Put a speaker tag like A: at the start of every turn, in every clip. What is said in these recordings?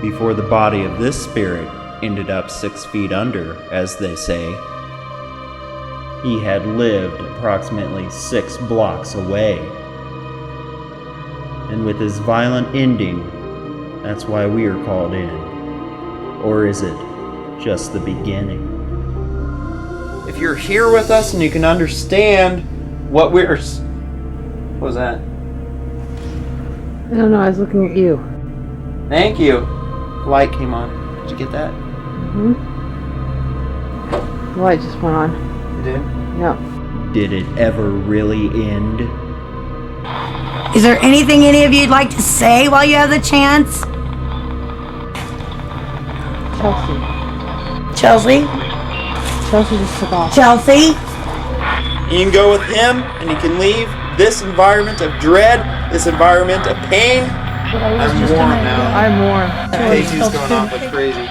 A: Before the body of this spirit ended up 6 feet under, as they say, he had lived approximately 6 blocks away. And with his violent ending, that's why we are called in. Or is it just the beginning? If you're here with us and you can understand what we're... What was that?
B: I don't know, I was looking at you.
A: Thank you. Light came on. Did you get that?
B: Mm-hmm. The light just went on.
A: It did?
B: Yeah.
A: Did it ever really end?
C: Is there anything any of you'd like to say while you have the chance?
B: Chelsea.
C: Chelsea?
B: Chelsea just took off.
C: Chelsea?
A: You can go with him and you can leave this environment of dread, this environment of pain. I'm warm now.
B: I'm warm.
A: Casey's going off like crazy.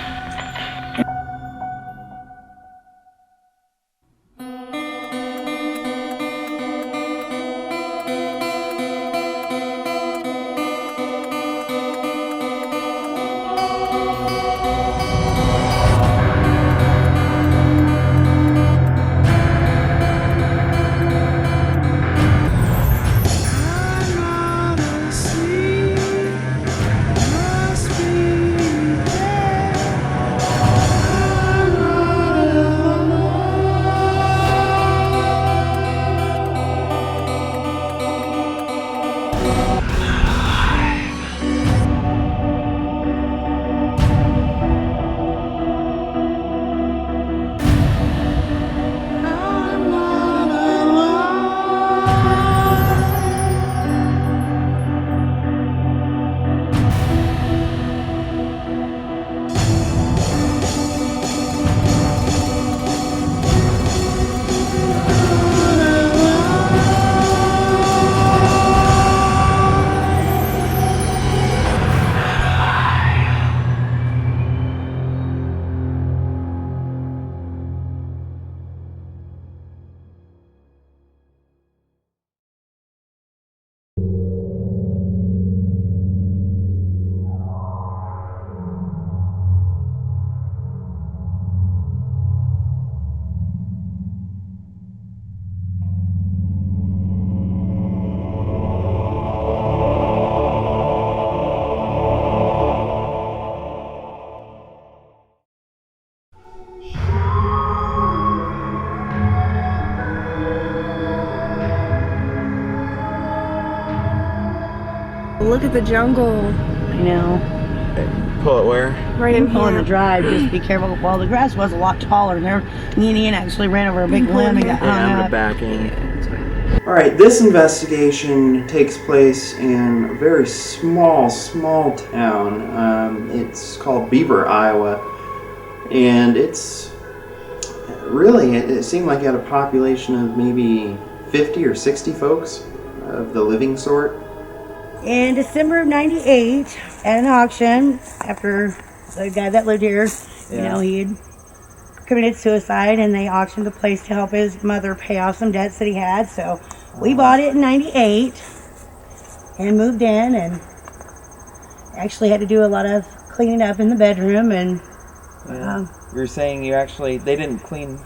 D: Look at the jungle.
C: I know.
A: Pull it where?
D: Right in
C: On the
D: here.
C: drive, just be careful. Well, the grass was a lot taller there. Me and Ian actually ran over a big limb and got hung up.
A: Back in. Alright, this investigation takes place in a very small town. It's called Beaver, Iowa. And it's really, it seemed like it had a population of maybe 50 or 60 folks of the living sort.
C: In December of '98, at an auction, after the guy that lived here, you know, he had committed suicide, and they auctioned the place to help his mother pay off some debts that he had. So we bought it in '98 and moved in, and actually had to do a lot of cleaning up in the bedroom. And
E: you're saying they didn't clean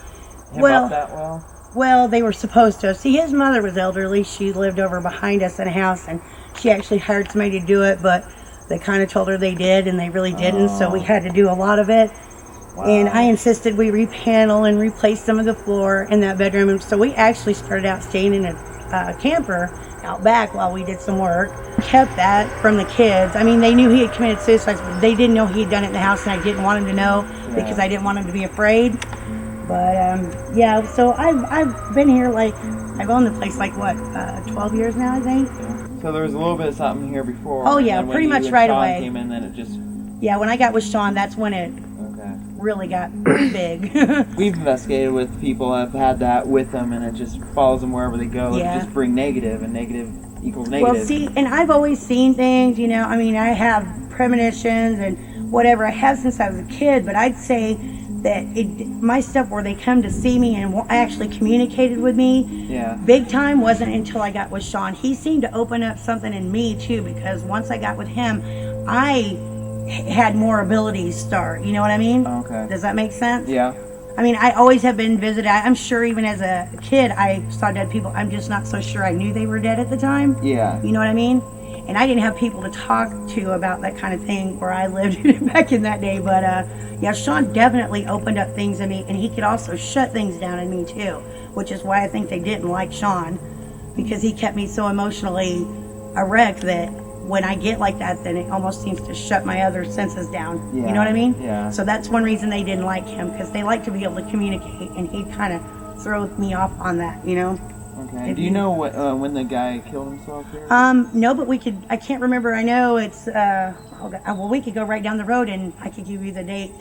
E: him
C: Well-
E: up that well?
C: well, they were supposed to. See, his mother was elderly. She lived over behind us in a house, and she actually hired somebody to do it, but they kind of told her they did, and they really didn't, so we had to do a lot of it. Wow. And I insisted we repanel and replace some of the floor in that bedroom, and so we actually started out staying in a camper out back while we did some work. Kept that from the kids. I mean, they knew he had committed suicide, but they didn't know he had done it in the house, and I didn't want him to know because I didn't want him to be afraid. But so I've been here, like, I've owned the place 12 years now, I think.
E: So there was a little bit of something here before.
C: Oh, yeah,
E: and when
C: pretty
E: you
C: much
E: and
C: right
E: Sean
C: away.
E: Came in, then it just.
C: Yeah, when I got with Sean, that's when it
E: Okay.
C: really got big.
E: We've investigated with people that have had that with them, and it just follows them wherever they go.
C: Yeah.
E: It just bring negative, and negative equals negative.
C: Well, see, and I've always seen things, you know, I mean, I have premonitions and whatever I have since I was a kid, but I'd say that my stuff where they come to see me and actually communicated with me,
E: Yeah.
C: big time wasn't until I got with Sean. He seemed to open up something in me too, because once I got with him, I had more abilities start. You know what I mean?
E: Okay.
C: Does that make sense?
E: Yeah.
C: I mean, I always have been visited. I'm sure even as a kid, I saw dead people. I'm just not so sure I knew they were dead at the time.
E: Yeah.
C: You know what I mean? And I didn't have people to talk to about that kind of thing where I lived back in that day. But yeah, Sean definitely opened up things in me, and he could also shut things down in me too, which is why I think they didn't like Sean, because he kept me so emotionally a wreck that when I get like that, then it almost seems to shut my other senses down.
E: Yeah.
C: You know what I mean?
E: Yeah.
C: So that's one reason they didn't like him, because they like to be able to communicate, and he'd kind of throw me off on that, you know?
E: Okay. Do you know what when the guy killed himself here?
C: No, but we could, I can't remember. I know it's, well, we could go right down the road and I could give you the date,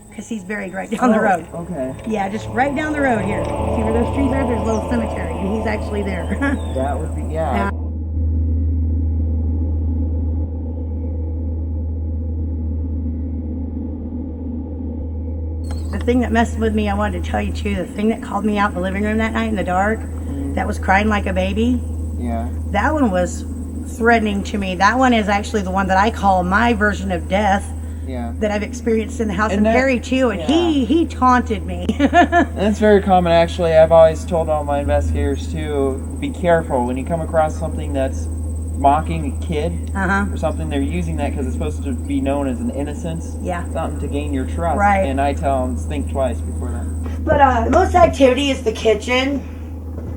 C: because he's buried right down the road.
E: Okay.
C: Yeah, just right down the road here. See where those trees are? There's a little cemetery, and he's actually there.
E: That would be, yeah.
C: The thing that messed with me, I wanted to tell you too, the thing that called me out in the living room that night in the dark, that was crying like a baby,
E: Yeah.
C: that one was threatening to me. That one is actually the one that I call my version of death
E: Yeah.
C: that I've experienced in the house.
E: And
C: And
E: that-
C: Perry too, and
E: yeah.
C: he taunted me.
E: That's very common, actually. I've always told all my investigators too, be careful when you come across something that's mocking a kid
C: Uh-huh.
E: or something. They're using that because it's supposed to be known as an innocence.
C: Yeah.
E: Something to gain your trust.
C: Right.
E: And I tell them, think twice before that.
C: But the most activity is the kitchen.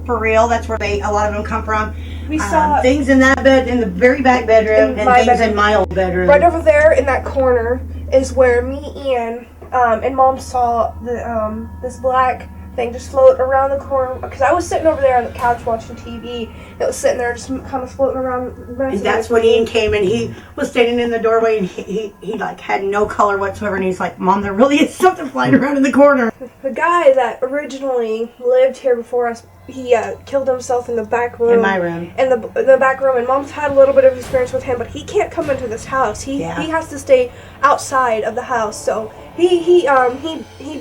C: For real, that's where a lot of them come from.
D: We saw
C: things in that bed, in the very back bedroom,
D: In
C: and
D: my
C: things
D: bedroom.
C: in my old bedroom.
D: right over there in that corner is where me, Ian, and Mom saw the this black thing just float around the corner. Because I was sitting over there on the couch watching TV. It was sitting there just kind of floating around.
C: And that's when Ian came, and he was standing in the doorway, and he like had no color whatsoever, and he's like, "Mom, there really is something flying around in the corner."
D: The guy that originally lived here before us, he killed himself in the back room.
C: In my room.
D: In the back room, and Mom's had a little bit of experience with him, but he can't come into this house. He has to stay outside of the house. So he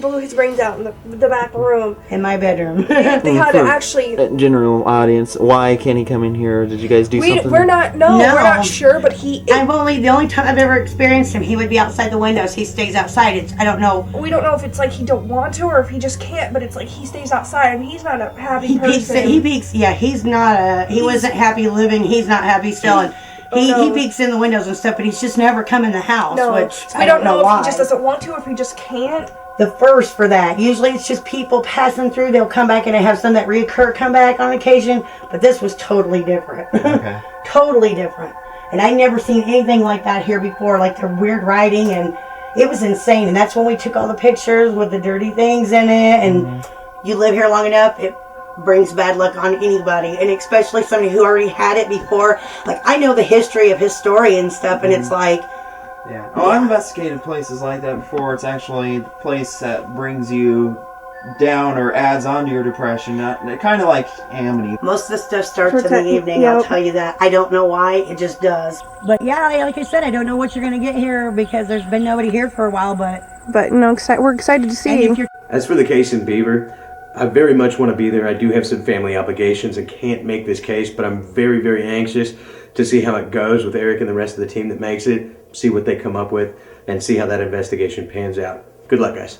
D: blew his brains out in the back room.
C: In my bedroom.
D: They had to actually.
E: General audience, why can't he come in here? Did you guys do something?
D: We're not sure, but
C: the only time I've ever experienced him, he would be outside the windows. He stays outside. I don't know.
D: We don't know if it's like he don't want to or if he just can't, but it's like he stays outside. I mean, he's not a happy person.
C: He peeks. Yeah, he's not. He wasn't happy living. He's not happy still. And he peeks in the windows and stuff, but he's just never come in the house.
D: No,
C: which
D: so
C: I
D: we don't know
C: why.
D: if he just doesn't want to or if he just can't.
C: The first for that. Usually it's just people passing through. They'll come back, and I have some that reoccur come back on occasion. But this was totally different.
A: Okay.
C: Totally different. And I never seen anything like that here before. Like the weird writing, and it was insane. And that's when we took all the pictures with the dirty things in it. And you live here long enough, it brings bad luck on anybody, and especially somebody who already had it before. Like, I know the history of his story and stuff, and it's like,
E: Yeah. Oh, I've investigated places like that before. It's actually the place that brings you down or adds on to your depression. Kind of like Amity.
C: most of the stuff starts in the evening. I'll tell you that. I don't know why, it just does. But yeah, like I said, I don't know what you're gonna get here because there's been nobody here for a while. But
D: We're excited to see.
F: As for the case in Beaver, I very much want to be there. I do have some family obligations and can't make this case, but I'm very, very anxious to see how it goes with Eric and the rest of the team that makes it, see what they come up with, and see how that investigation pans out. Good luck, guys.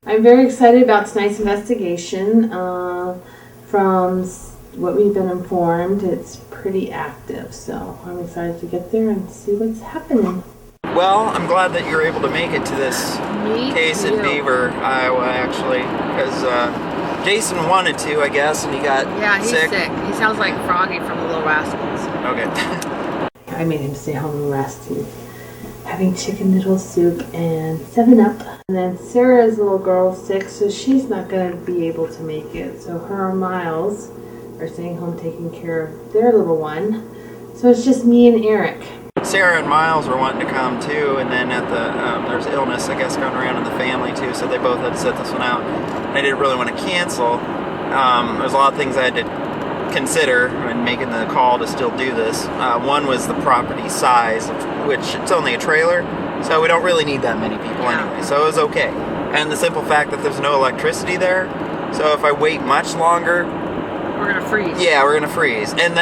B: I'm very excited about tonight's investigation. From what we've been informed, it's pretty active, so I'm excited to get there and see what's happening.
E: Well, I'm glad that you're able to make it to this case in Beaver, Iowa, actually, because Jason wanted to, I guess, and he got sick.
G: He sounds like Froggy from the Little Rascals.
E: Okay.
B: I made him stay home and rest. He's having chicken noodle soup and 7-Up. And then Sarah's little girl's sick, so she's not going to be able to make it. So her and Miles are staying home taking care of their little one. So it's just me and Eric.
A: Sarah and Miles were wanting to come too, and then at the there's illness, I guess, going around in the family too, so they both had to sit this one out. And I didn't really want to cancel. There's a lot of things I had to consider when making the call to still do this. One was the property size, which it's only a trailer, so we don't really need that many people anyway, so it was okay. And the simple fact that there's no electricity there, so if I wait much longer,
G: We're gonna freeze.
A: yeah, we're gonna freeze. And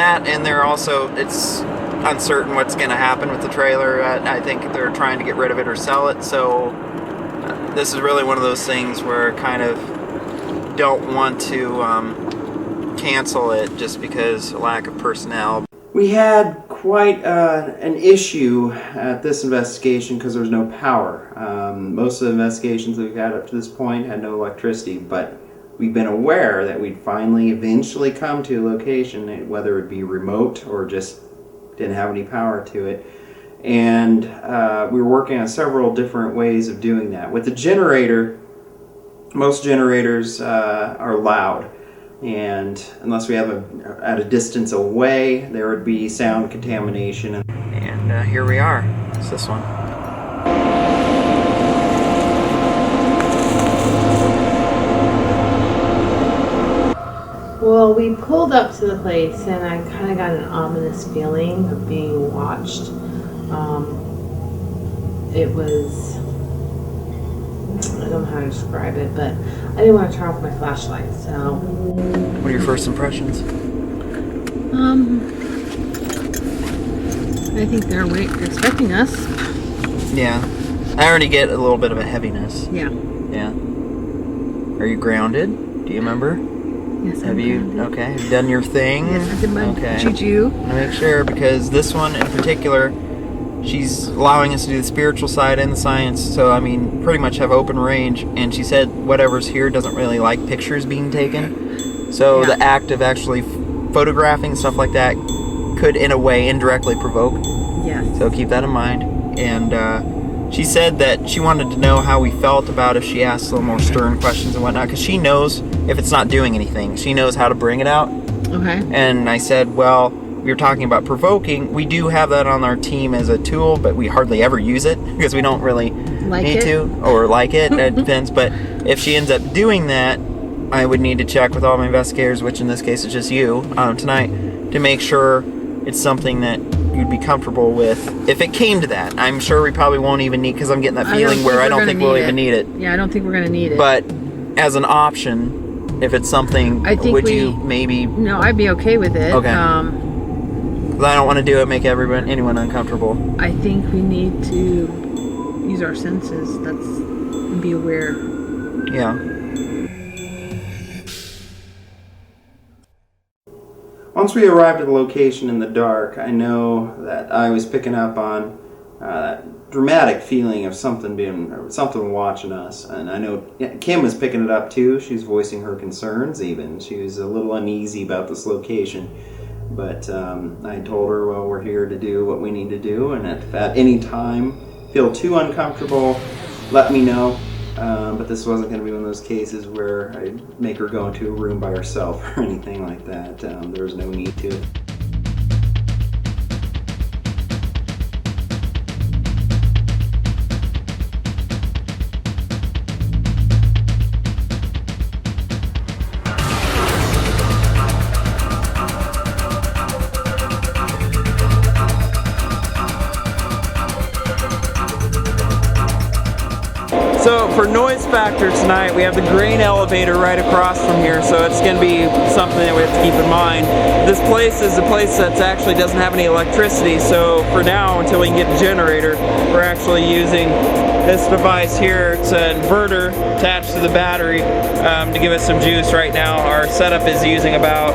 A: they're also, it's uncertain what's gonna happen with the trailer. I think they're trying to get rid of it or sell it, so this is really one of those things where I kind of don't want to cancel it just because of lack of personnel. We had quite an issue at this investigation because there was no power. Most of the investigations that we've had up to this point had no electricity, but we've been aware that we'd finally eventually come to a location, whether it be remote or just didn't have any power to it. And we were working on several different ways of doing that. With the generator, most generators are loud, and unless we have at a distance away, there would be sound contamination. And here we are. It's this one.
B: Well, we pulled up to the place and I kind of got an ominous feeling of being watched. It was, I don't know how to describe it, but I didn't want to turn off my flashlight, so.
A: What are your first impressions?
G: I think they're expecting us.
A: Yeah. I already get a little bit of a heaviness.
G: Yeah.
A: Yeah. Are you grounded? Do you remember?
G: Yes,
A: Have you?
G: grounded.
A: Okay. Have you done your thing?
G: Yes, I did my
A: Okay.
G: juju.
A: I want to make sure, because this one in particular, she's allowing us to do the spiritual side and the science, so I mean, pretty much have open range. And she said whatever's here doesn't really like pictures being taken, so
G: Yeah.
A: the act of actually photographing stuff like that could, in a way, indirectly provoke.
G: Yes.
A: So keep that in mind. And she said that she wanted to know how we felt about if she asked a little more stern questions and whatnot, because she knows if it's not doing anything. She knows how to bring it out.
G: Okay.
A: And I said, well, we were talking about provoking. We do have that on our team as a tool, but we hardly ever use it because we don't really
G: Like
A: need
G: it?
A: to, or like it. It depends. But if she ends up doing that, I would need to check with all my investigators, which in this case is just you, tonight, to make sure it's something that you'd be comfortable with. If it came to that, I'm sure we probably won't even need, because I'm getting that feeling where I don't think we'll even need it.
G: Yeah, I don't think we're gonna need it.
A: But as an option, if it's something,
G: I think
A: would you maybe?
G: No, I'd be okay with it.
A: Okay. 'Cause I don't want to do it, make anyone uncomfortable.
G: I think we need to use our senses. And be aware.
A: Yeah. Once we arrived at the location in the dark, I know that I was picking up on that dramatic feeling of something watching us, and I know Kim was picking it up too. She was voicing her concerns even. She was a little uneasy about this location, but I told her, well, we're here to do what we need to do, and if at any time feel too uncomfortable, let me know. But this wasn't going to be one of those cases where I'd make her go into a room by herself or anything like that. There was no need to. So for noise factor tonight, we have the grain elevator right across from here, so it's going to be something that we have to keep in mind. This place is a place that actually doesn't have any electricity, so for now, until we can get a generator, we're actually using this device here. It's an inverter attached to the battery to give us some juice right now. Our setup is using about,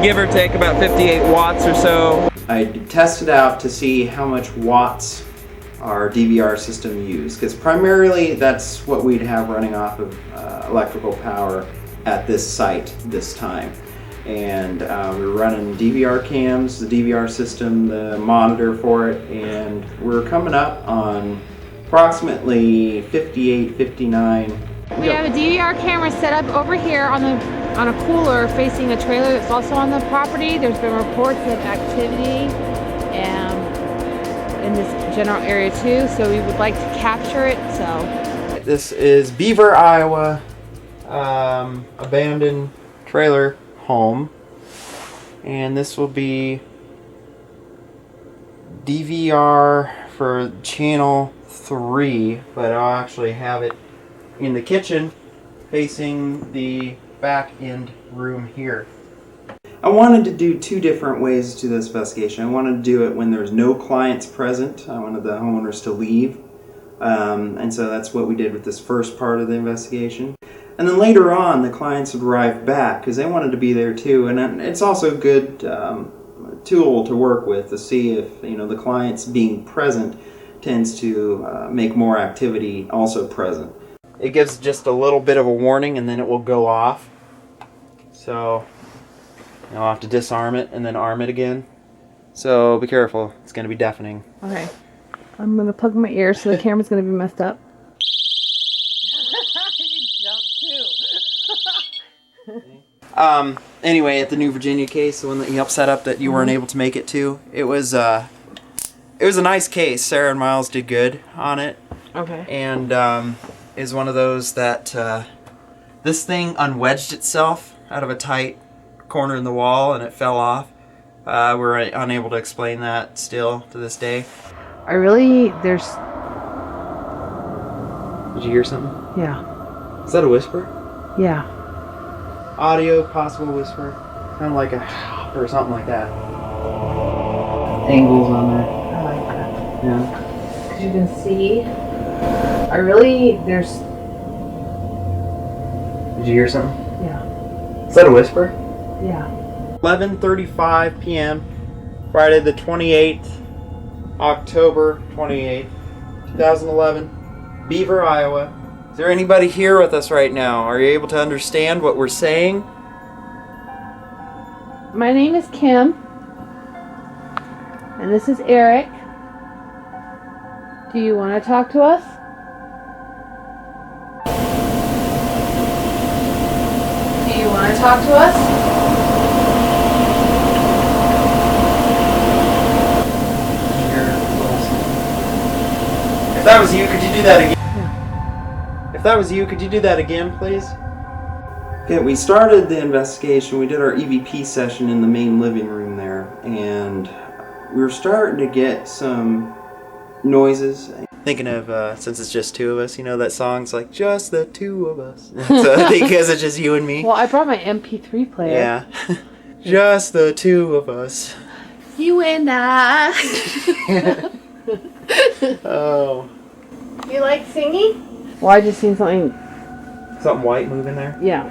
A: give or take, about 58 watts or so. I tested out to see how much watts our DVR system used, because primarily that's what we'd have running off of electrical power at this site this time. And we were running DVR cams, the DVR system, the monitor for it, and we're coming up on approximately 58, 59.
H: We have a DVR camera set up over here on the
B: on a cooler facing a trailer that's also on the property. There's been reports of activity in this general area too, so we would like to capture it. So
A: This is Beaver, Iowa, abandoned trailer home, and this will be DVR for channel 3, but I'll actually have it in the kitchen facing the back end room here. I wanted to do two different ways to this investigation. I wanted to do it when there's no clients present. I wanted the homeowners to leave. And so that's what we did with this first part of the investigation. And then later on, the clients would arrive back because they wanted to be there too. And it's also a good tool to work with to see if the clients being present tends to make more activity also present. It gives just a little bit of a warning and then it will go off. So I'll have to disarm it and then arm it again. So be careful, it's going to be deafening.
B: okay, I'm gonna plug my ears so the camera's gonna be messed up.
A: Anyway, at the New Virginia case, the one that you helped set up that you weren't able to make it to, it was a nice case. Sarah and Miles did good on it.
B: Okay.
A: And is one of those that this thing unwedged itself out of a tight corner in the wall and it fell off. We're unable to explain that still to this day.
B: There's,
A: Did you hear something?
B: yeah,
A: Is that a whisper?
B: yeah.
A: Audio, possible whisper. Sound like a or something like that. Angles on there.
B: I like that.
A: Yeah.
B: As you can see, there's,
A: Did you hear something?
B: yeah,
A: Is that a whisper?
B: yeah.
A: 11:35 p.m. Friday the 28th, October 28th, 2011, Beaver, Iowa. Is there anybody here with us right now? Are you able to understand what we're saying?
B: My name is Kim, and this is Eric. Do you want to talk to us? Do you want to talk to us?
A: If that was you, could you do that again? If that was you, could you do that again, please? Okay, we started the investigation. We did our EVP session in the main living room there, and we were starting to get some noises. Thinking of, since it's just two of us, that song's like, just the two of us. So because it's just you and me.
B: Well, I brought my MP3 player.
A: Yeah. Just the two of us.
B: You and I.
A: Oh.
D: You like singing?
B: Well, I just seen something.
A: Something white moving there?
B: Yeah.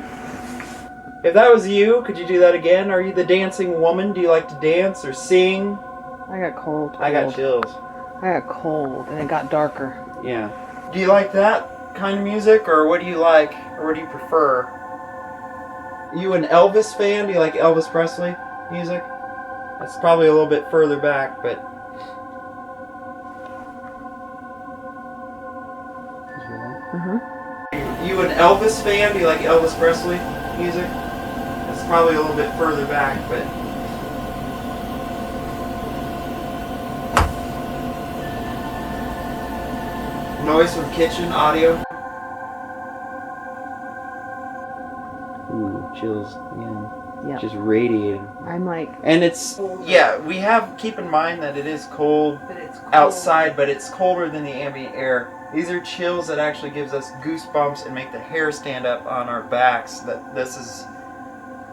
A: If that was you, could you do that again? Are you the dancing woman? Do you like to dance or sing?
B: I got cold.
A: I got chills.
B: I got cold, and it got darker.
A: Yeah. Do you like that kind of music, or what do you like, or what do you prefer? You an Elvis fan? Do you like Elvis Presley music? That's probably a little bit further back, but... You an Elvis fan? Do you like Elvis Presley music? That's probably a little bit further back, but... Noise from kitchen audio. Ooh, chills again.
B: Yeah.
A: Just radiating.
B: I'm like.
A: And it's, yeah, we have, keep in mind that it is cold,
B: Cold.
A: outside, but it's colder than the ambient air. These are chills that actually gives us goosebumps and make the hair stand up on our backs. That this is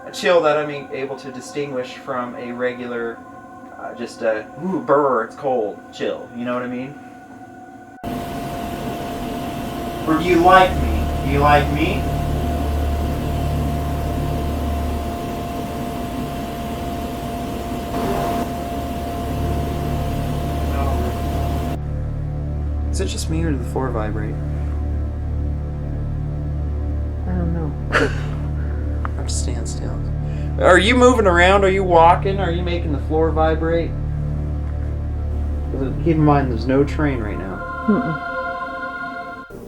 A: a chill that I'm able to distinguish from a regular, just a, ooh, brr, it's cold chill. You know what I mean? Or do you like me? Do you like me? Is it just me or did the floor vibrate?
B: I don't know.
A: I have to stand still. Are you moving around? Are you walking? Are you making the floor vibrate? Keep in mind there's no train right now.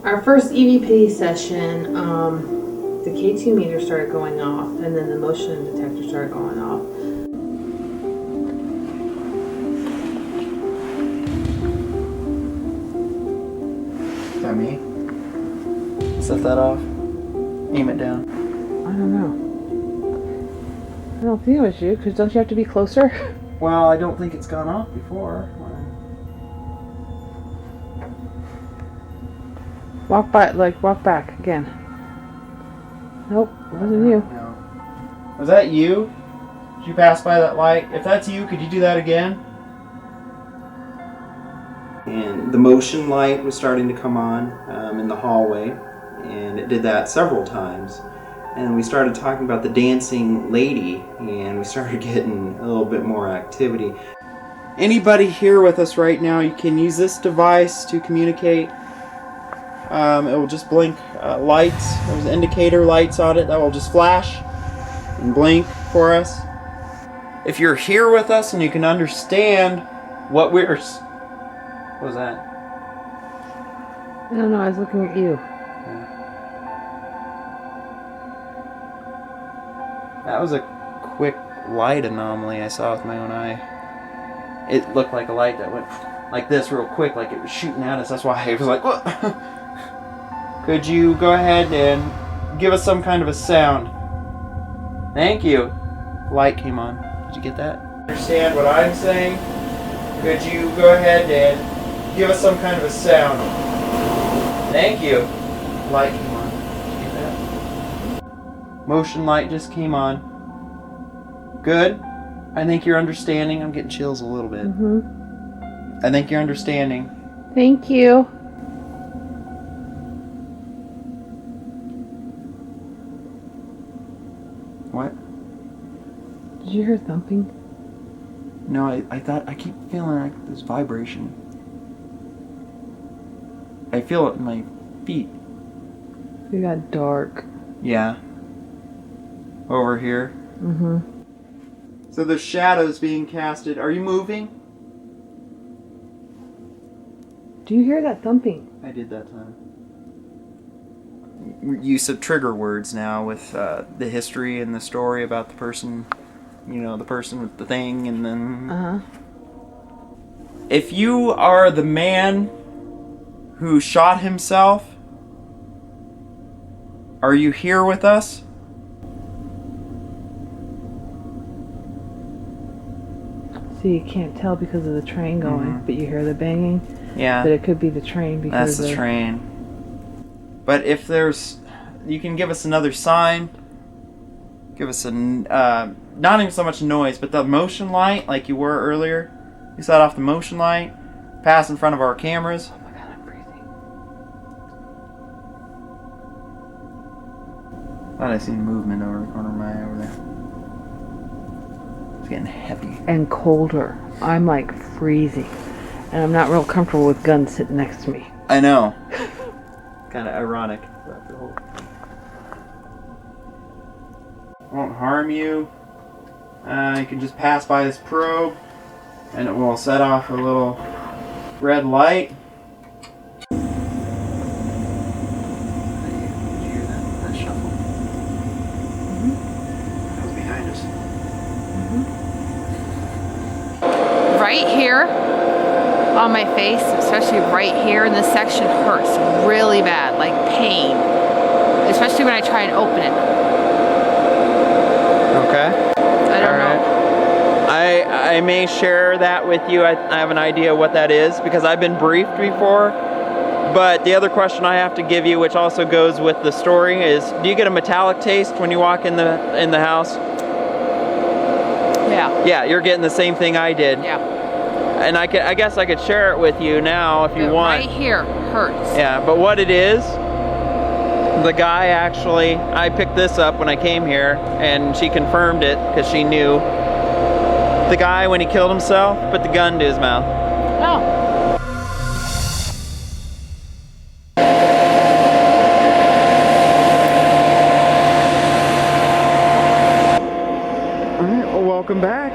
B: Our first EVP session, the K2 meter started going off, and then the motion detector started going off.
E: Is that me? Set that off. Aim it down.
G: I don't know. I don't think it was you, because don't you have to be closer?
E: Well, I don't think it's gone off before.
G: Walk back again. Nope, it wasn't you.
E: No. Was that you? Did you pass by that light? If that's you, could you do that again?
A: And the motion light was starting to come on in the hallway, and it did that several times. And we started talking about the dancing lady, and we started getting a little bit more activity.
E: Anybody here with us right now, you can use this device to communicate. It will just blink lights. There's indicator lights on it that will just flash and blink for us. If you're here with us and you can understand what we're... What was that?
G: I don't know, I was looking at you.
E: That was a quick light anomaly I saw with my own eye. It looked like a light that went like this real quick, like it was shooting at us. That's why I was like, what? Could you go ahead and give us some kind of a sound? Thank you. Light came on. Did you get that? Understand what I'm saying? Could you go ahead and give us some kind of a sound? Thank you. Light came on. Did you get that? Motion light just came on. Good. I think you're understanding. I'm getting chills a little bit. I think you're understanding.
G: Thank you.
E: What?
G: Did you hear thumping?
E: No, I thought, I keep feeling like this vibration. I feel it in my feet.
G: It got dark.
E: Yeah. Over here. So the shadows being casted. Are you moving?
G: Do you hear that thumping?
E: I did that time. Use of trigger words now with the history and the story about the person, you know, the person with the thing, and then... If you are the man who shot himself, are you here with us?
G: So you can't tell because of the train going, but you hear the banging.
E: Yeah.
G: But it could be the train because
E: That's the train. But if there's... You can give us another sign. Give us a... not even so much noise, but the motion light, like you were earlier. You set off the motion light. Pass in front of our cameras.
G: Oh my god, I'm freezing.
E: Thought I seen movement over the corner of my eye over there. It's getting heavy.
G: And colder. I'm like freezing. And I'm not real comfortable with guns sitting next to me.
E: I know. Kind of ironic. Won't harm you. You can just pass by this probe and it will set off a little red light. Did you hear that shuffle? That was behind us.
H: Right here on my face, especially right here in this section, hurts really bad, like pain, especially when I try and open it.
E: Okay.
H: I don't know.
E: I may share that with you. I have an idea what that is because I've been briefed before. But the other question I have to give you, which also goes with the story, is do you get a metallic taste when you walk in the house?
H: Yeah.
E: Yeah, you're getting the same thing I did.
H: Yeah.
E: And I guess I could share it with you now if you want.
H: Right here hurts.
E: Yeah, but what it is, the guy actually, I picked this up when I came here, and she confirmed it because she knew. The guy, when he killed himself, put the gun to his mouth.
H: Oh.
E: All right, well, welcome back.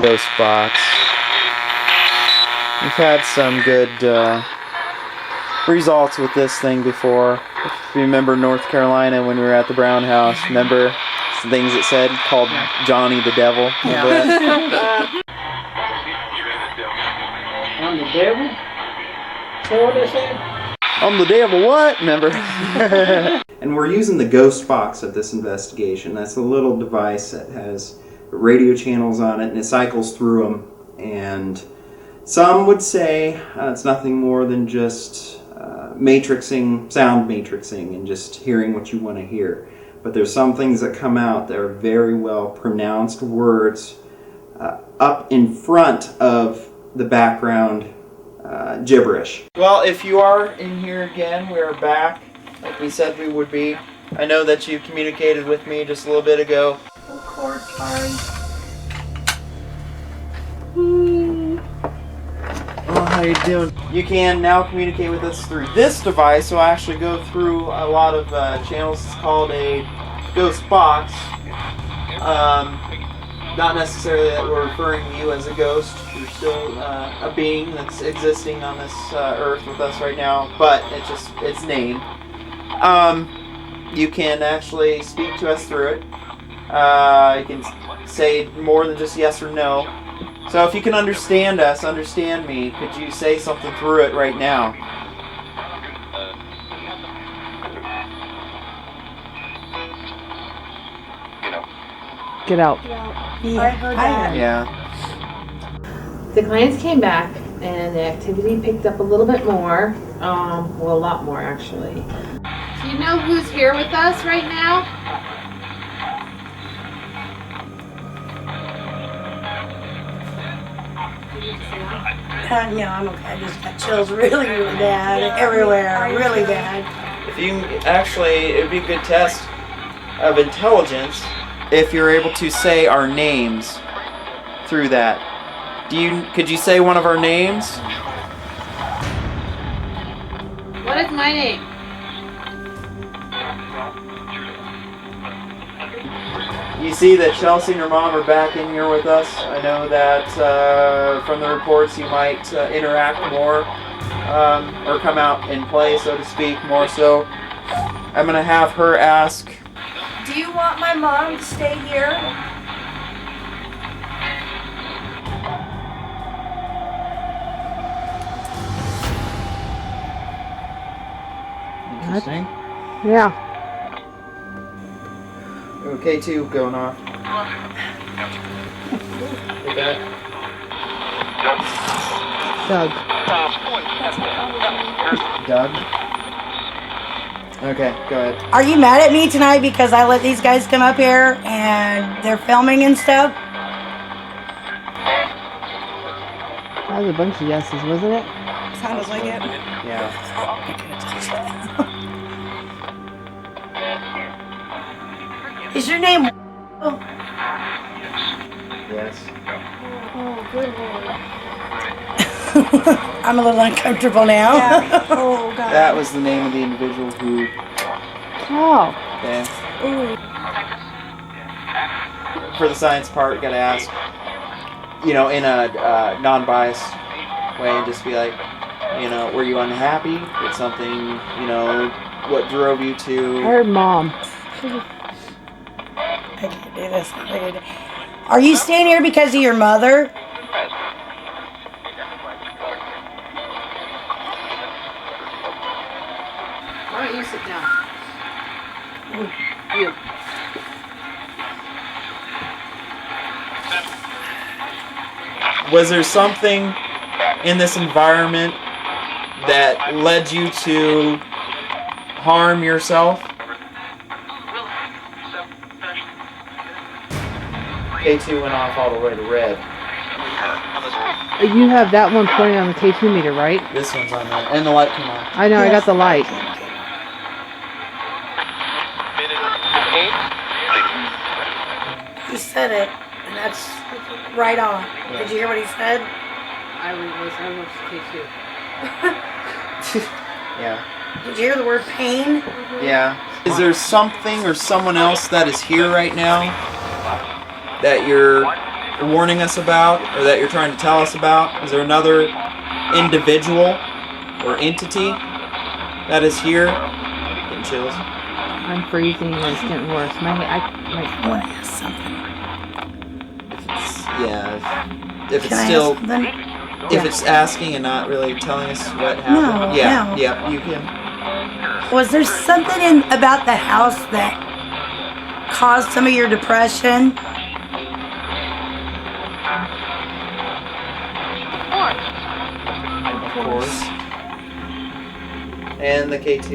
E: Ghost box. We've had some good results with this thing before. If you remember North Carolina when we were at the Brown House, remember some things it said called Johnny the Devil? Remember that?
I: I'm the devil? So what they said?
E: I'm the devil, what? Remember?
A: And we're using the ghost box of this investigation. That's a little device that has radio channels on it, and it cycles through them. And some would say it's nothing more than just matrixing, sound matrixing, and just hearing what you want to hear. But there's some things that come out that are very well pronounced words up in front of the background gibberish.
E: Well, if you are in here again, we are back, like we said we would be. I know that you communicated with me just a little bit ago.
D: Record time.
E: Oh, how you doing? You can now communicate with us through this device, so I actually go through a lot of channels. It's called a ghost box. Not necessarily that we're referring to you as a ghost. You're still a being that's existing on this earth with us right now, but it's just its name. You can actually speak to us through it. You can say more than just yes or no. So if you can understand us, understand me, could you say something through it right now?
G: Get out.
D: I heard that.
E: Yeah.
B: The clients came back and the activity picked up a little bit more. Well, a lot more actually.
H: Do you know who's here with us right now?
C: No, I'm okay. I just got chills really, really bad everywhere, really bad.
E: If you actually, it would be a good test of intelligence if you're able to say our names through that. Could you say one of our names?
H: What is my name?
E: You see that Chelsea and her mom are back in here with us. I know that from the reports you might interact more or come out and play, so to speak, more so. I'm going to have her ask.
D: Do you want my mom to stay here?
E: Interesting.
G: Yeah.
E: Okay, two going off. Like that.
G: Doug.
E: Doug? Okay, go ahead.
C: Are you mad at me tonight because I let these guys come up here and they're filming and stuff?
G: That was a bunch of yeses, wasn't it?
C: Sounded like it.
E: Yeah.
C: Is your name?
E: Yes.
D: Oh, good Lord.
C: I'm a little uncomfortable now.
D: Yeah. Oh, God.
E: That was the name of the individual who.
G: Oh.
E: Yeah.
D: Ooh.
E: For the science part, gotta ask, in a non-biased way, and just be like, were you unhappy with something? What drove you
G: I
E: to?
G: heard mom.
C: I can't do this. Are you staying here because of your mother?
H: Why don't you sit down? You.
E: Was there something in this environment that led you to harm yourself? K2 went off all the way to red.
G: You have that one pointed on the K2 meter, right?
E: This one's on there, and the light came on.
G: I know, I got the light.
C: He said it, and that's right on. Did you hear what he said?
H: I was K2.
E: Yeah.
C: Did you hear the word pain?
E: Yeah. Is there something or someone else that is here right now that you're warning us about, or that you're trying to tell us about? Is there another individual or entity that is here. Getting chills.
H: I'm freezing and it's getting worse. My
C: I want to ask something.
E: If it's
C: Can I
E: still,
C: ask something?
E: if it's asking and not really telling us what happened.
C: No,
E: yeah,
C: no.
E: yeah, you can.
C: Was there something about the house that caused some of your depression?
E: Of course. And the K2,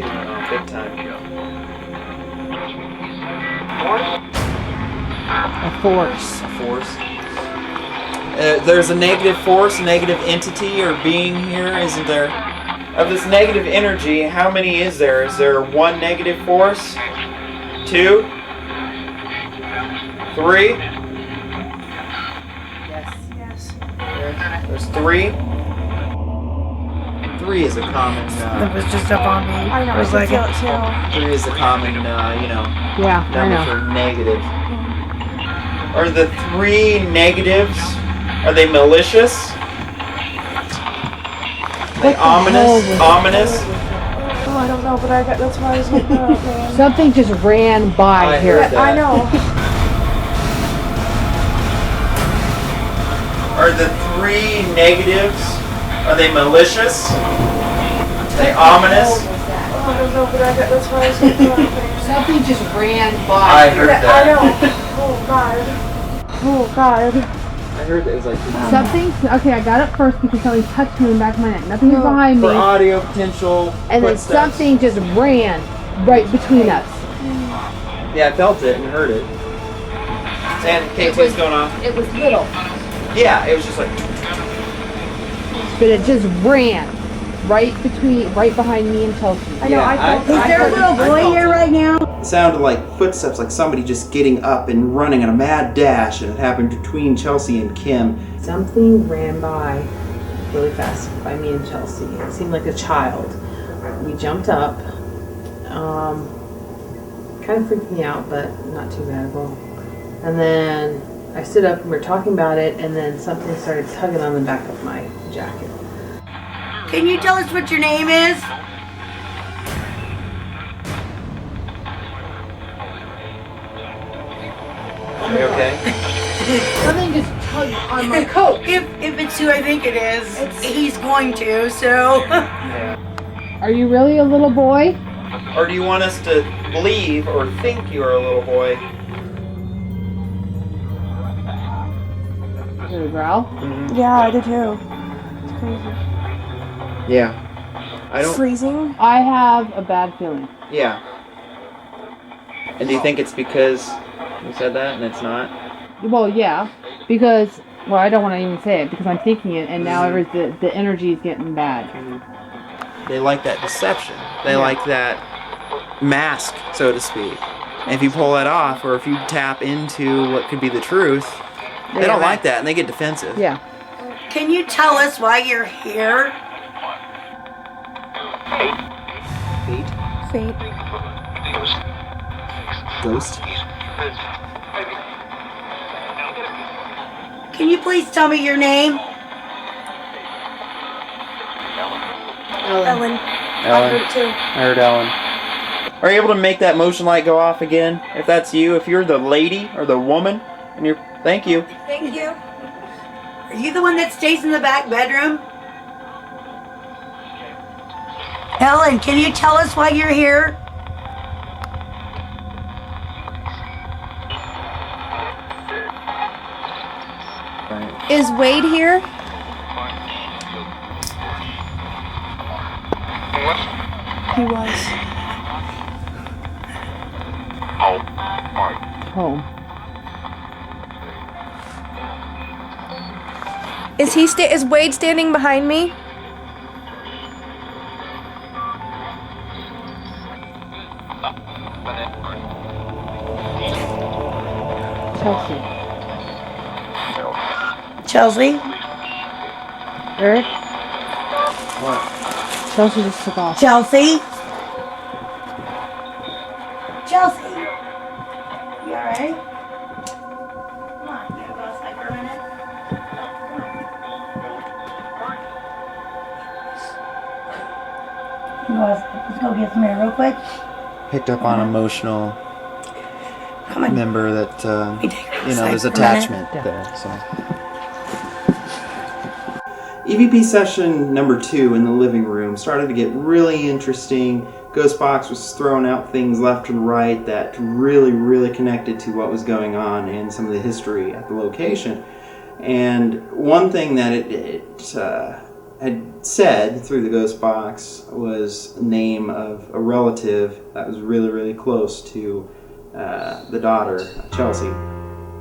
E: big time.
H: a force.
E: A force. There's a negative force, negative entity or being here, isn't there? Of this negative energy, how many is there? Is there 1 negative force? 2? 3?
D: Yes.
E: There's 3? 3 is a common.
C: It was just up on me.
D: I know.
C: It was
D: I
C: like
D: feel it too.
E: 3 is a common,
H: Yeah, I
E: number
H: know.
E: for negative. Are the 3 negatives? Are they malicious? They ominous? Ominous?
D: Oh, I don't know, but that's why I was looking up, man.
H: Something just ran by
E: I
H: here.
E: heard that.
D: I know.
E: Are the 3 negatives? Are they malicious? They ominous?
D: Oh, I don't know, but that's why I was looking up, man.
H: Something just ran by.
E: I heard
D: I
E: that.
D: know. Oh, God. Oh, God.
E: I heard that it was like
H: Something. Okay, I got it first because something touched me in the back of my neck. Nothing was behind
E: for
H: me,
E: audio potential.
H: and then
E: footsteps.
H: something just ran right between us.
E: Yeah, I felt it and heard it. And K2's going off.
H: It was little,
E: Yeah, it was just like.
H: but it just ran right behind me and Chelsea.
D: I know,
E: Yeah,
D: I felt
C: Is there a little boy here right now?
A: It sounded like footsteps, like somebody just getting up and running in a mad dash, and it happened between Chelsea and Kim.
B: Something ran by really fast by me and Chelsea. It seemed like a child. We jumped up. Kind of freaked me out, but not too bad. And then I stood up and we were talking about it, and then something started tugging on the back of my jacket.
C: Can you tell us what your name is?
E: Are you okay?
H: Something just tugged on my coat.
C: If it's who I think it is, he's going to, so.
H: Are you really a little boy?
E: Or do you want us to believe or think you're a little boy?
H: Did it growl?
D: Yeah, I did too. It's crazy.
E: Yeah. I don't.
D: Freezing?
H: I have a bad feeling.
E: Yeah. And do you think it's because you said that and it's not?
H: Well, yeah, because I don't want to even say it because I'm thinking it, and now the energy is getting bad.
E: They like that deception. They like that mask, so to speak. And if you pull that off, or if you tap into what could be the truth, they don't like that and they get defensive.
H: Yeah.
C: Can you tell us why you're here?
E: Fate?
D: Fate.
E: Ghost?
C: Can you please tell me your name?
D: Ellen. I heard it too.
E: I heard Ellen. Are you able to make that motion light go off again? If that's you, if you're the lady or the woman, and you're. Thank you.
D: Thank you.
C: Are you the one that stays in the back bedroom? Ellen, can you tell us why you're here?
D: Is Wade here? He was.
H: Home.
D: Is Wade standing behind me?
H: Chelsea.
C: Chelsea?
H: Eric?
E: What?
H: Chelsea just took off.
C: Chelsea? Chelsea? You alright? Come on, you gonna go outside for a minute? Let's go get some air real quick.
E: Picked up on emotional
C: Come on.
E: member that, there's
C: for a
E: attachment there, so.
A: EVP session number 2 in the living room started to get really interesting. Ghostbox was throwing out things left and right that really, really connected to what was going on and some of the history at the location. And one thing that it had said through the ghost box was the name of a relative that was really, really close to the daughter, Chelsea.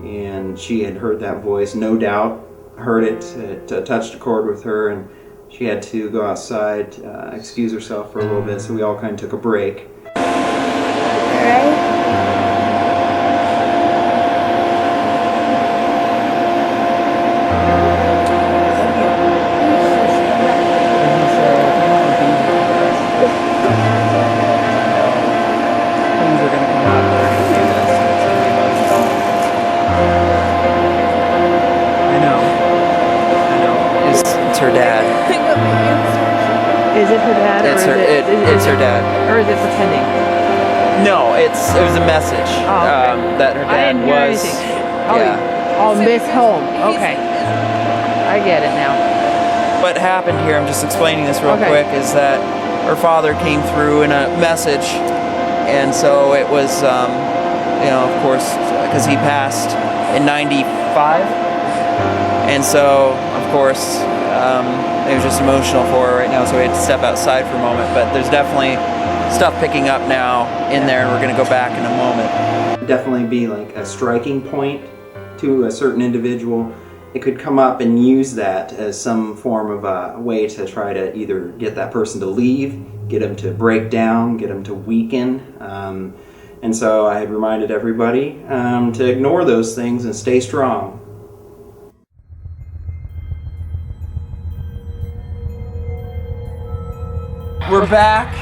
A: And she had heard that voice, no doubt, heard it. It touched a chord with her, and she had to go outside, excuse herself for a little bit, so we all kind of took a break.
E: It's her dad.
H: Is it her dad?
E: It's her dad.
H: Or is it pretending?
E: No, it was a message that her
H: I
E: dad
H: didn't hear
E: was.
H: anything.
E: Yeah.
H: Oh, Miss Home. Okay. I get it now.
E: What happened here, I'm just explaining this real
H: Okay.
E: quick, is that her father came through in a message, and so it was, of course, because he passed in 95, and so, of course, it was just emotional for her right now, so we had to step outside for a moment, but there's definitely stuff picking up now in there, and we're going to go back in a moment.
A: Definitely be like a striking point to a certain individual. It could come up and use that as some form of a way to try to either get that person to leave, get them to break down, get them to weaken. And so I had reminded everybody to ignore those things and stay strong.
E: We're back.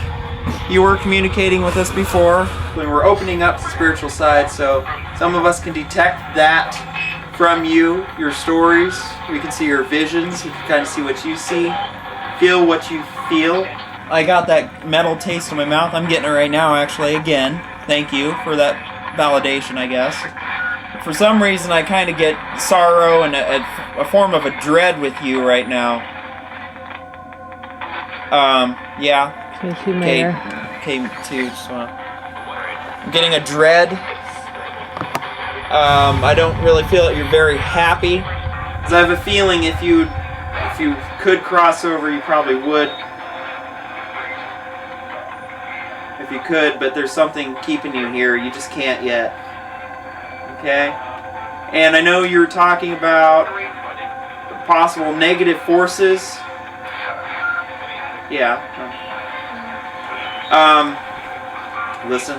E: You were communicating with us before when we're opening up the spiritual side, so some of us can detect that from you, your stories. We can see your visions. We can kind of see what you see, feel what you feel. I got that metal taste in my mouth. I'm getting it right now, actually, again. Thank you for that validation, I guess. For some reason, I kind of get sorrow and a form of a dread with you right now. Yeah. K2, just wanna... I'm getting a dread. I don't really feel that you're very happy. Because I have a feeling if you could cross over, you probably would. If you could, but there's something keeping you here. You just can't yet. Okay? And I know you were talking about possible negative forces. Yeah. Listen.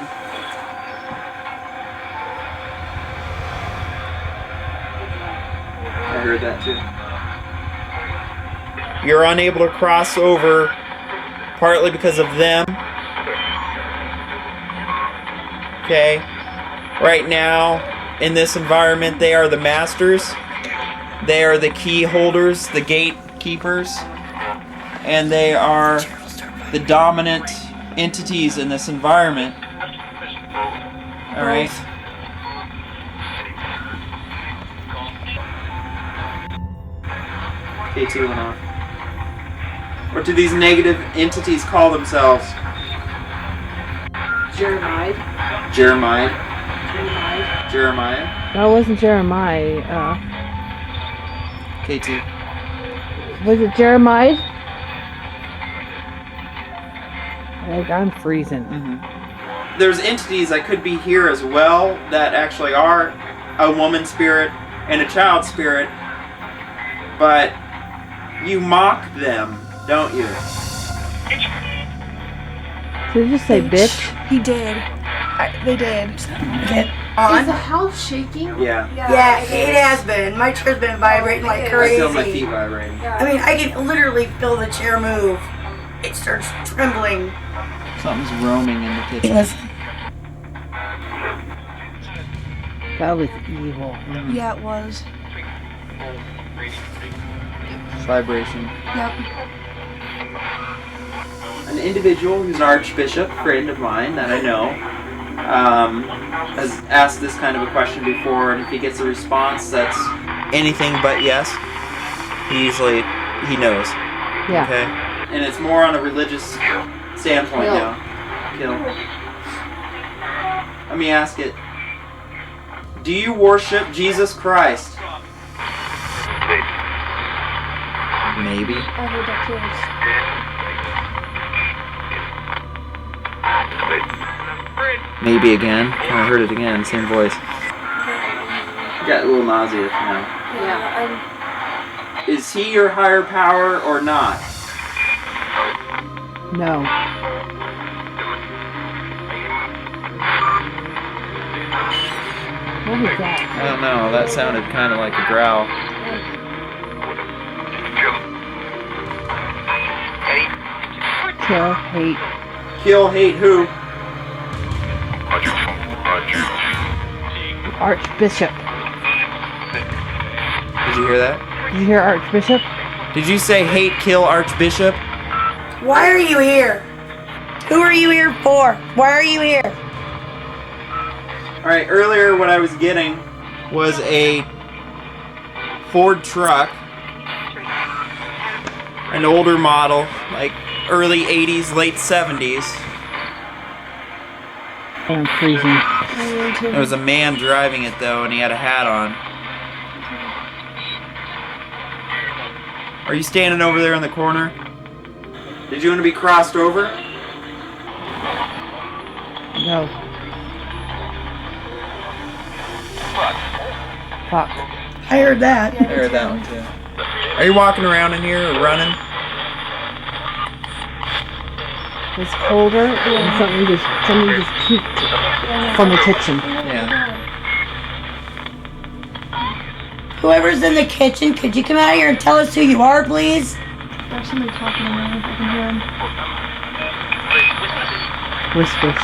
E: I heard that too. You're unable to cross over partly because of them. Okay. Right now, in this environment, they are the masters. They are the key holders, the gatekeepers. And they are the dominant entities in this environment. Alright? K2 went off. What do these negative entities call themselves?
B: Jeremiah.
H: No, it wasn't Jeremiah.
E: K2.
H: Was it Jeremiah? I'm freezing.
E: Mm-hmm. There's entities that could be here as well that actually are a woman spirit and a child spirit, but you mock them, don't you?
H: Did you just say bitch?
D: He did. They did.
B: Is the house shaking?
E: Yeah.
C: Yeah, it has been. My chair's been vibrating like
E: I
C: crazy.
E: feel my feet vibrating.
C: I mean, I can literally feel the chair move. It starts trembling.
E: Something's roaming in the kitchen.
H: That was evil.
D: Yeah, it was.
E: Vibration.
D: Yep.
A: An
E: individual who's an archbishop, friend of mine that I know, has asked this kind of a question before, and if he gets a response that's anything but yes, he knows.
H: Yeah.
E: Okay? And it's more on a religious standpoint
H: Kill.
E: now. Kill. Let me ask it. Do you worship Jesus Christ? Maybe.
D: I heard that too.
E: Maybe again. I heard it again. Same voice. Got a little nauseous now.
D: Yeah.
E: Is he your higher power or not?
H: No. What was that?
E: I don't know. That sounded kind of like a growl.
H: Kill, hate.
E: Kill, hate who?
H: Archbishop.
E: Did you hear that?
H: Did you hear Archbishop?
E: Did you say hate, kill, Archbishop?
C: Why are you here? Who are you here for? Why are you here?
E: Alright, earlier what I was getting was a Ford truck. An older model, like early 80s, late 70s.
H: I'm freezing.
E: There was a man driving it though, and he had a hat on. Are you standing over there in the corner? Did you want to be crossed over?
H: No. Fuck.
C: I heard that.
E: I heard that one too. Are you walking around in here or running?
H: It's colder and something just peeked from the kitchen.
E: Yeah.
C: Whoever's in the kitchen, could you come out here and tell us who you are, please?
D: There's somebody talking in there. I can hear him.
H: Whispers.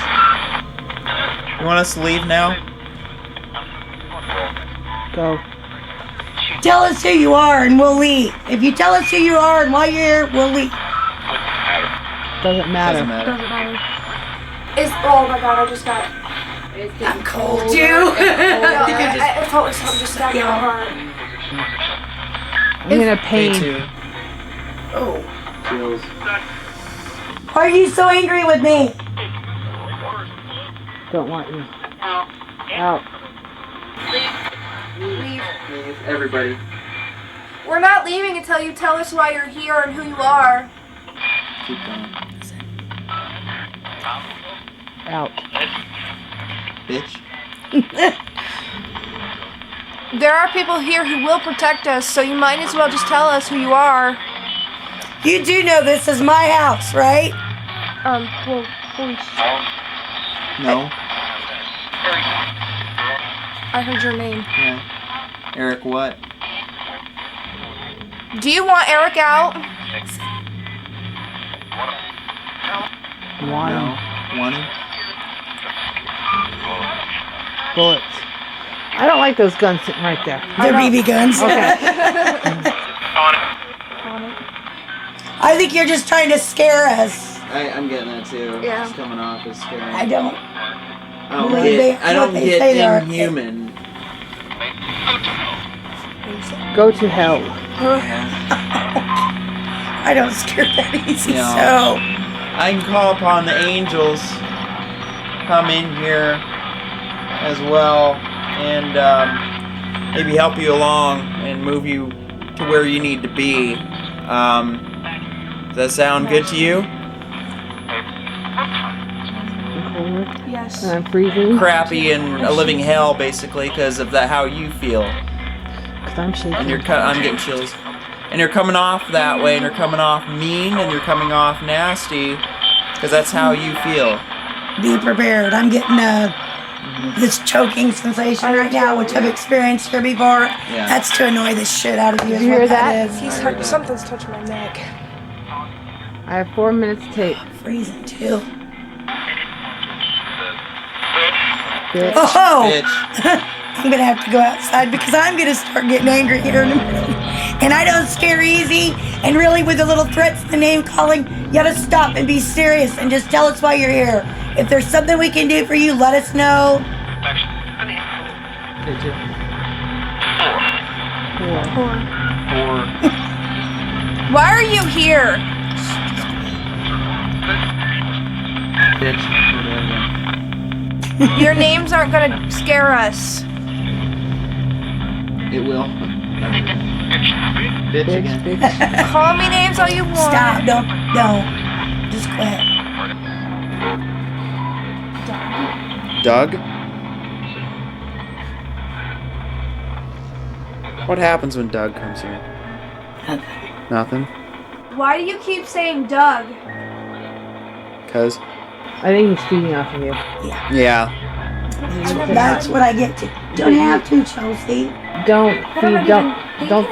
E: You want us to leave now?
H: Go.
C: Tell us who you are and we'll leave. If you tell us who you are and why you're here, we'll leave.
H: Doesn't matter.
E: Doesn't matter.
D: Doesn't matter. Oh my god, I just got.
C: I'm cold too.
D: I felt something just stabbed in my heart.
H: I'm in a
E: Me
H: pain.
E: too.
C: Oh.
E: Chills.
C: Why are you so angry with me?
H: Don't want you. Out.
D: Leave.
E: Everybody.
D: We're not leaving until you tell us why you're here and who you are.
E: Keep going.
H: Out.
E: Bitch.
D: There are people here who will protect us, so you might as well just tell us who you are.
C: You do know this is my house, right?
D: Well, holy
E: No.
D: I heard your name.
E: Yeah. Eric, what?
D: Do you want Eric out?
H: One.
E: No. Wanted?
H: Bullets. I don't like those guns sitting right there.
C: They're BB guns.
H: Okay.
C: I think you're just trying to scare us.
E: I'm getting that too.
D: Yeah.
E: It's coming off as scary.
C: I don't.
E: I don't
C: believe they-
E: I don't
C: what they
E: get
C: say they are.
E: inhuman.
H: Go to hell.
C: I don't scare that easy,
E: No.
C: so.
E: I can call upon the angels come in here as well and maybe help you along and move you to where you need to be. Does that sound good to you?
H: I'm cold.
D: Yes.
H: And I'm freezing.
E: Crappy and a living hell, basically, because of how you feel.
H: Because I'm shaking.
E: And I'm getting chills. And you're coming off that way, and you're coming off mean, and you're coming off nasty, because that's how you feel.
C: Be prepared. I'm getting this choking sensation right now, which I've experienced here before.
E: Yeah.
C: That's to annoy the shit out of you.
H: Did
C: is
H: you
C: what
H: hear that?
C: is.
D: Something's touching my neck.
H: I have 4 minutes tape.
C: Freezing too.
H: Bitch.
C: Oh!
E: Bitch.
C: I'm gonna have to go outside because I'm gonna start getting angry here in a minute. And I don't scare easy. And really, with the little threats, the name calling, you gotta stop and be serious and just tell us why you're here. If there's something we can do for you, let us know.
D: Why are you here? Your names aren't gonna scare us.
E: It will. Bitch again.
D: Call me names all you want.
C: Stop, don't. Just quit.
E: Doug? What happens when Doug comes here? Nothing?
D: Why do you keep saying Doug?
E: Cause?
G: I think he's feeding off of you.
E: Yeah.
C: That's what I get to. Don't have to, Chelsea.
G: Don't feed. Don't.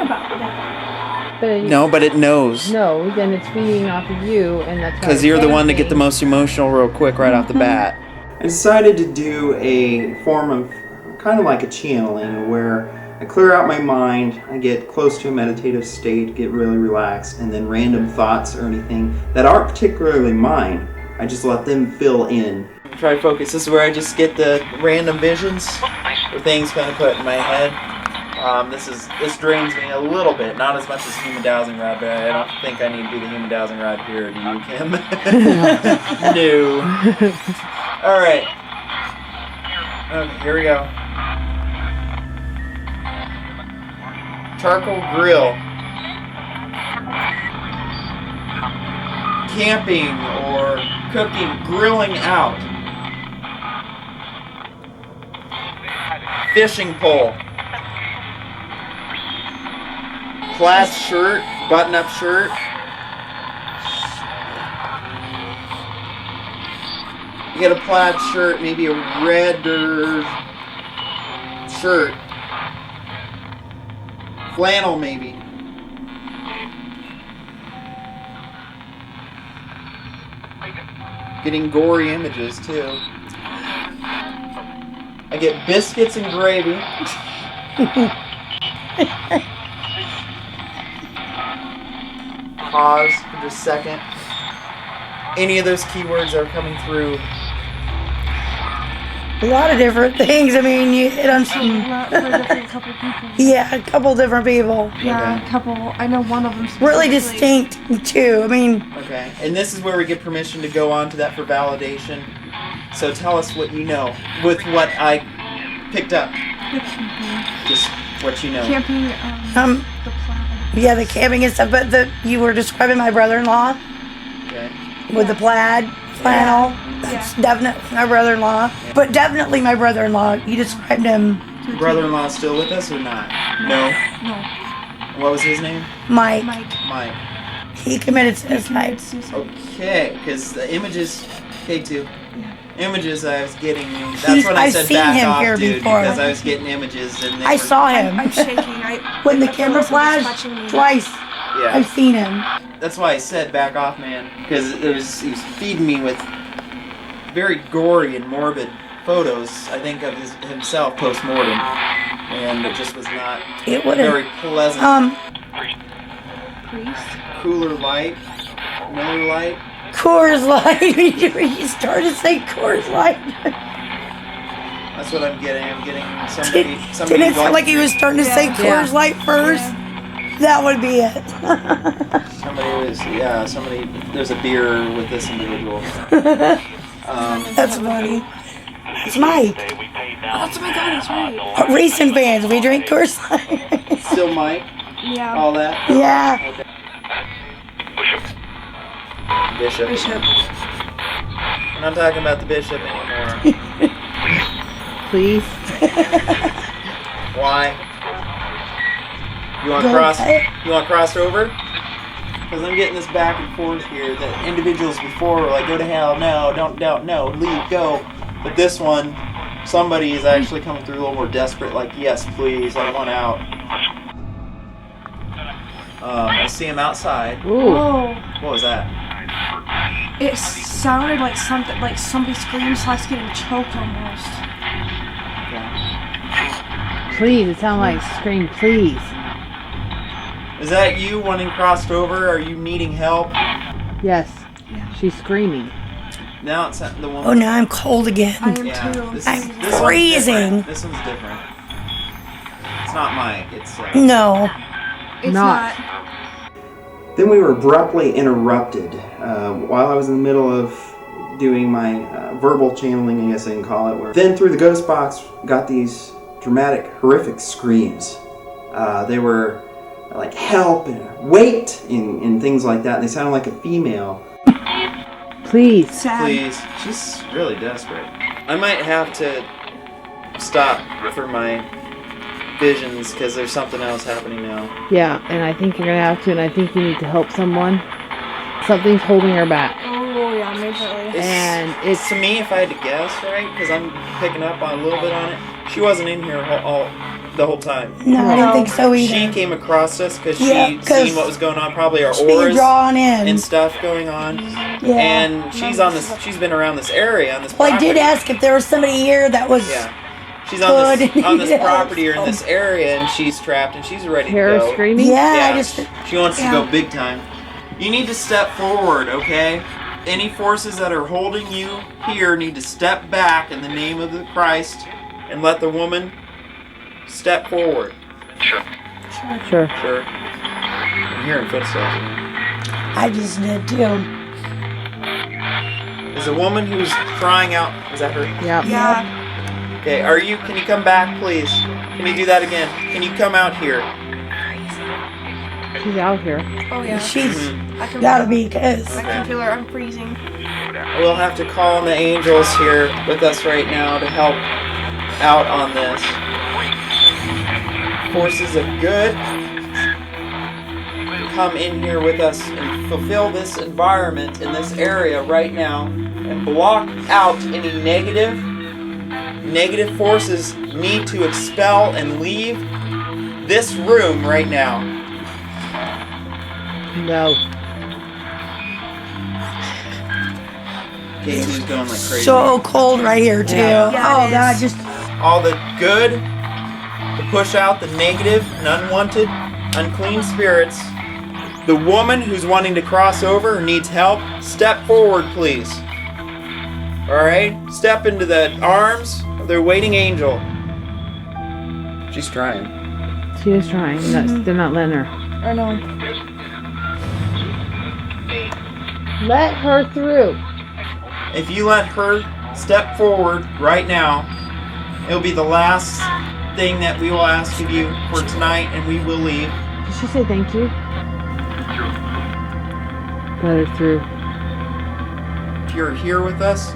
E: But it knows.
G: No, then it's feeding off of you, and that's
E: Because you're the one to get the most emotional real quick right off the bat.
A: I decided to do a form of kind of like a channeling where I clear out my mind, I get close to a meditative state, get really relaxed, and then random thoughts or anything that aren't particularly mine, I just let them fill in.
E: Try to focus. This is where I just get the random visions or things kind of put in my head. This drains me a little bit, not as much as human dowsing rod, but I don't think I need to do the human dowsing rod here. Do you, Kim? No. All right. Okay, here we go. Charcoal grill. Camping or cooking, grilling out. Fishing pole. Plaid shirt, button-up shirt. You get a plaid shirt, maybe a redder shirt. Flannel, maybe. Getting gory images, too. I get biscuits and gravy. Pause for just a second. Any of those keywords are coming through.
C: A lot of different things. I mean, you hit on some.
D: A couple people.
C: Yeah, a couple different people.
D: Yeah,
E: Okay.
D: a couple. I know one of them.
C: Really distinct, too. I mean,
E: Okay, and this is where we get permission to go on to that for validation. So tell us what you know with what I picked up. Just what you know.
D: Camping. The plaid.
C: yeah, the camping and stuff. But you were describing my brother-in-law
E: Okay.
C: with the plaid flannel. That's definitely my brother-in-law. But definitely my brother-in-law. You described him,
E: Brother-in-law still with us or not? No.
D: No.
E: What was his name?
C: Mike.
E: Mike.
C: He committed suicide.
E: Okay, because the images, K2. Images I was getting. That's
C: He's-
E: when I
C: I've
E: said
C: seen
E: back
C: him
E: off,
C: here
E: dude,
C: before.
E: because I was getting images and they
C: I
E: were,
C: saw him
D: I'm shaking.
C: when the camera flashed twice.
E: Yeah.
C: I've seen him.
E: That's why I said back off, man, because he was feeding me with very gory and morbid photos. I think of himself post mortem, and it just was not
C: It would have.
E: very pleasant. Cooler light, Miller light.
C: Coors Light. You started to say Coors Light.
E: That's what I'm getting. I'm getting somebody.
C: Didn't it sound like he was starting to say Coors Light first? That would be it.
E: Somebody. There's a beer with this individual.
C: That's funny. It's Mike.
D: Oh my god, that's right.
C: Racing fans, we drink Coors Light.
E: Still Mike.
D: Yeah.
E: All that.
C: Yeah.
E: Okay. Bishop. We're not talking about the bishop anymore.
G: Please.
E: Why? You want
C: Go
E: cross?
C: ahead.
E: You want crossed over? Because I'm getting this back and forth here. The individuals before were like, "Go to hell! No, don't, no, leave, go." But this one, somebody is actually coming through a little more desperate. Like, "Yes, please, I want out." I see him outside.
G: Ooh.
D: Oh,
E: What was that?
D: it sounded like something, like somebody screamed / getting choked almost.
G: Please. It sounds like scream. Please.
E: Is that you wanting crossed over? Are you needing help?
H: Yes. She's screaming.
E: Now it's the woman.
C: Oh, now I'm cold again.
D: I am
E: Yeah,
D: too.
E: this
C: I'm
E: one's
C: freezing.
E: different. This one's different. It's not Mike. It's
C: No.
D: It's
H: Not.
A: Then we were abruptly interrupted while I was in the middle of doing my verbal channeling, I guess I can call it. Then through the ghost box got these dramatic, horrific screams. They were like help and wait and things like that. They sounded like a female.
H: Please.
E: Please. She's really desperate. I might have to stop for my visions because there's something else happening now.
H: Yeah, and I think you're gonna have to, and I think you need to help someone. Something's holding her back.
D: Oh, yeah, definitely.
H: And it's
E: To me, if I had to guess, right, because I'm picking up on a little bit on it, she wasn't in here the whole time.
C: No, I don't think so either.
E: She came across us because
C: Yeah,
E: she
C: 'cause
E: seen what was going on, probably our
C: She's being
E: auras
C: drawn in.
E: and stuff going on.
C: Yeah.
E: And she's been around this area on this
C: Well, I
E: property.
C: did ask if there was somebody here that was.
E: Yeah. She's on this
C: Good. Yes.
E: property or in this area, and she's trapped and she's ready to
H: Kara
E: go.
H: screaming.
C: Yeah, I just.
E: She wants to go big time. You need to step forward, okay? Any forces that are holding you here need to step back in the name of the Christ and let the woman step forward.
H: Sure.
E: Sure. I'm hearing footsteps.
C: I just did too.
E: Is the woman who's crying out, is that her?
H: Yeah.
D: Yeah.
E: Okay, can you come back, please? Can you do that again? Can you come out here?
H: She's out here.
D: Oh, yeah.
C: She's
D: I can,
C: gotta be, because.
D: I can feel her. I'm freezing.
E: We'll have to call on the angels here with us right now to help out on this. Forces of good, come in here with us and fulfill this environment in this area right now and block out any negative forces need to expel and leave this room right now.
H: No.
E: Casey's going like crazy.
C: So cold right here, too.
H: Yeah.
D: Yeah,
C: Oh,
D: it
C: God,
D: is.
C: just.
E: All the good to push out the negative and unwanted, unclean spirits. The woman who's wanting to cross over or needs help, step forward, please. Alright? Step into the arms of their waiting angel. She's trying.
H: She is trying. They're not letting her.
D: I know.
H: Let her through.
E: If you let her step forward right now, it'll be the last thing that we will ask of you for tonight, and we will leave.
H: Did she say thank you? Let her through.
E: If you're here with us,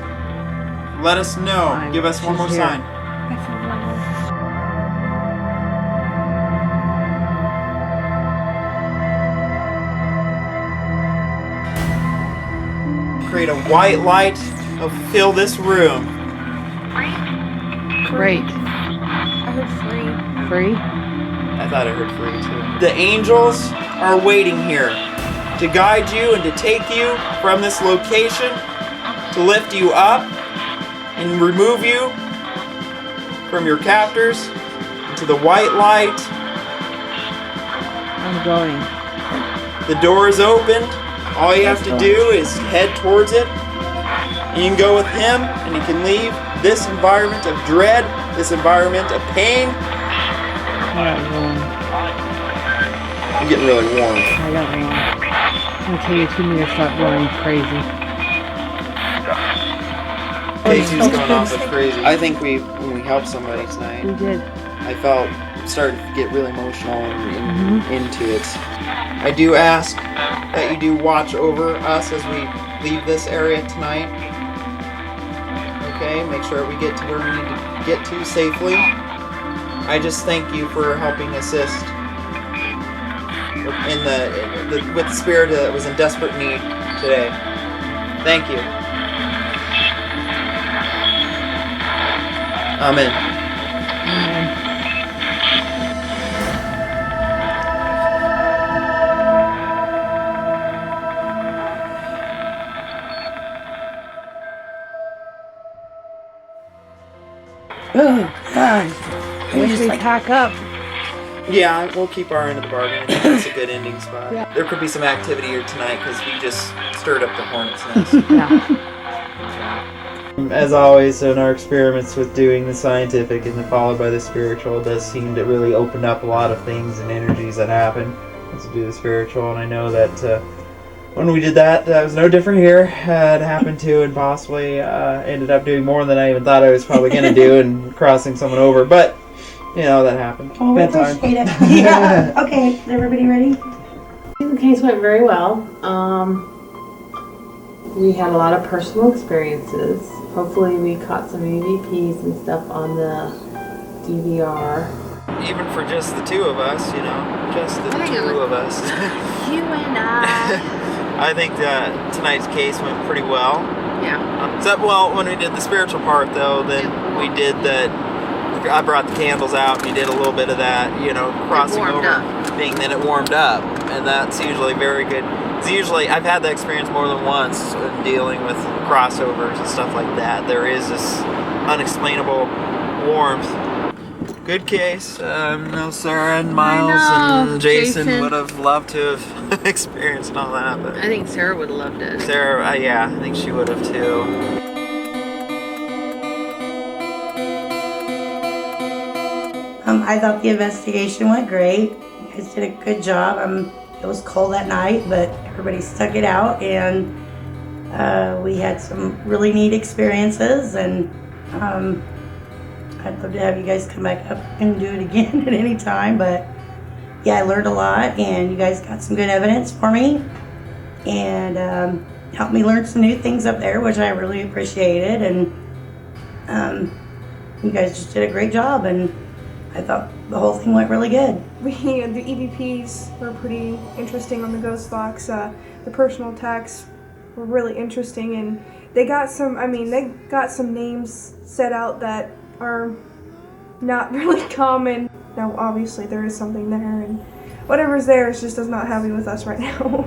E: let us know.
H: Fine.
E: Give us one
H: She's
E: more
H: here.
E: sign.
D: I feel normal.
E: Create a white light to fill this room.
H: Great.
D: I heard free.
H: Free?
E: I thought I heard free too. The angels are waiting here to guide you and to take you from this location, to lift you up and remove you from your captors into the white light.
H: I'm going.
E: The door is opened. All you have to do is head towards it. You can go with him and you can leave this environment of dread, this environment of pain.
H: I got one.
E: I'm getting really warm.
H: I got one. I'm gonna tell you 2 meters stop going crazy.
E: Casey's going off like crazy. I think when we helped somebody tonight,
H: We did.
E: I started to get really emotional and into it. I do ask that you do watch over us as we leave this area tonight. Okay, make sure we get to where we need to get to safely. I just thank you for helping assist with the spirit that was in desperate need today. Thank you. Amen.
H: Amen.
C: Oh, God.
H: I wish
C: just
H: we
C: like-
H: pack up.
E: Yeah, we'll keep our end of the bargain. I think that's a good ending spot.
B: Yeah.
E: There could be some activity here tonight because we just stirred up the hornet's nest. As always, in our experiments with doing the scientific and then followed by the spiritual, it does seem to really open up a lot of things and energies that happen once you do the spiritual. And I know that when we did that, that was no different here. It happened to, and possibly ended up doing more than I even thought I was probably going to do and crossing someone over. But, you know, that happened.
C: Oh, we
E: Bedtime.
C: appreciate it. Yeah. Okay, is everybody ready?
B: The case went very well. We had a lot of personal experiences. Hopefully we caught some EVPs and stuff on the DVR.
E: Even for just the two of us, you know, just the two of us.
H: You and I.
E: I think that tonight's case went pretty well.
H: Yeah.
E: Except, well, when we did the spiritual part, though, then we did that. I brought the candles out, and we did a little bit of that, you know, crossing over thing. Then it warmed up, and that's usually very good. It's usually, I've had that experience more than once in dealing with crossovers and stuff like that. There is this unexplainable warmth. Good case. No, Sarah and Miles and Jason would have loved to have experienced all that. But
H: I think Sarah would have loved it.
E: Sarah, yeah, I think she would have too.
C: I thought the investigation went great. You guys did a good job. It was cold that night, but everybody stuck it out, and we had some really neat experiences, and I'd love to have you guys come back up and do it again at any time. But yeah, I learned a lot, and you guys got some good evidence for me, and helped me learn some new things up there, which I really appreciated. And you guys just did a great job, and I thought the whole thing went really good.
D: The EVPs were pretty interesting on the ghost box. The personal attacks were really interesting, and they got some names set out that are not really common. Now, obviously, there is something there, and whatever's there just does not have me with us right now.